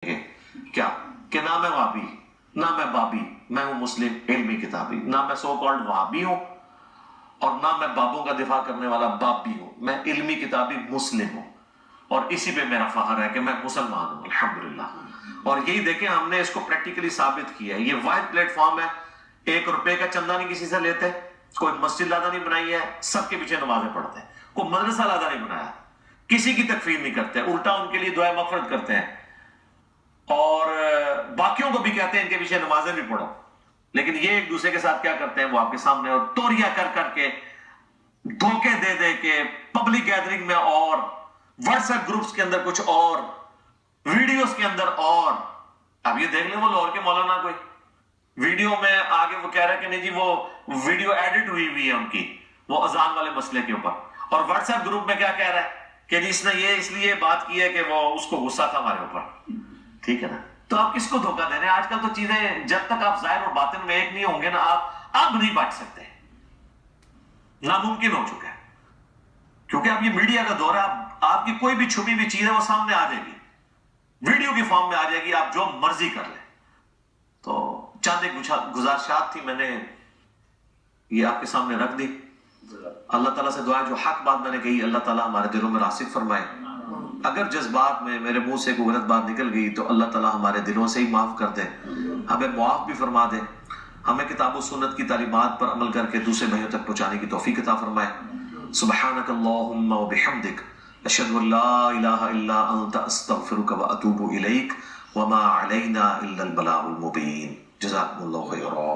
کیا کہ نہ میں وہابی نہ میں بابی، میں ہوں مسلم علمی کتابی، نہ میں سو کالڈ وہابی ہوں اور نہ میں بابوں کا دفاع کرنے والا باپ بھی ہوں، میں علمی کتابی مسلم ہوں، اور اسی پہ میرا فخر ہے کہ میں مسلمان ہوں الحمدللہ۔ اور یہی دیکھیں ہم نے اس کو پریکٹیکلی ثابت کیا ہے، یہ واحد پلیٹ فارم ہے، 1 روپے کا چندہ نہیں کسی سے لیتے، کوئی مسجد لادہ نہیں بنائی ہے، سب کے پیچھے نمازیں پڑھتے ہیں، کوئی مدرسہ لادہ نہیں بنایا، کسی کی تکفیر نہیں کرتے، الٹا ان کے لیے دعائے مغفرت کرتے ہیں، اور باقیوں کو بھی کہتے ہیں ان کے پیچھے نمازیں بھی پڑھو، لیکن یہ ایک دوسرے کے ساتھ کیا کرتے ہیں، وہ آپ کے سامنے اور توریہ کر کر کے، دھوکے دے دے کے، پبلک گیدرنگ میں اور واٹس ایپ گروپس کے اندر کچھ اور، ویڈیوز کے اندر اور۔ اب یہ دیکھ لیں وہ لاہور کے مولانا کوئی ویڈیو میں آگے وہ کہہ رہا ہے کہ نہیں جی وہ ویڈیو ایڈٹ ہوئی ہے ان کی، وہ اذان والے مسئلے کے اوپر، اور واٹس ایپ گروپ میں کیا کہہ رہا ہے کہ جی اس نے یہ اس لیے بات کی ہے کہ وہ اس کو غصہ تھا ہمارے اوپر۔ ٹھیک ہے نا، تو آپ کس کو دھوکہ دے رہے ہیں؟ آج کل تو چیزیں جب تک آپ ظاہر اور باطن میں ایک نہیں ہوں گے نا، آپ نہیں بانٹ سکتے، ناممکن ہو چکا ہے، کیونکہ اب یہ میڈیا کا دور ہے، آپ کی کوئی بھی چھپی ہوئی چیز ہے وہ سامنے آ جائے گی، ویڈیو کی فارم میں آ جائے گی، آپ جو مرضی کر لیں۔ تو چند ایک گزارشات تھی، میں نے یہ آپ کے سامنے رکھ دی۔ اللہ تعالیٰ سے دعا ہے جو حق بات میں نے کہی اللہ تعالیٰ ہمارے دلوں میں راسخ فرمائے، اگر جذبات میں میرے منہ سے کوئی غلط بات نکل گئی تو اللہ تعالیٰ ہمارے دلوں سے ہی معاف کر دے، ہمیں معاف بھی فرما دے، ہمیں کتاب و سنت کی تعلیمات پر عمل کر کے دوسرے بھائیوں تک پہنچانے کی توفیق عطا فرمائے۔ سبحانک اللہم و بحمدک، اشہد ان لا الہ الا انت، استغفرک و اتوب الیک، وما علینا الا البلاغ المبین۔ جزاکم اللہ خیرا۔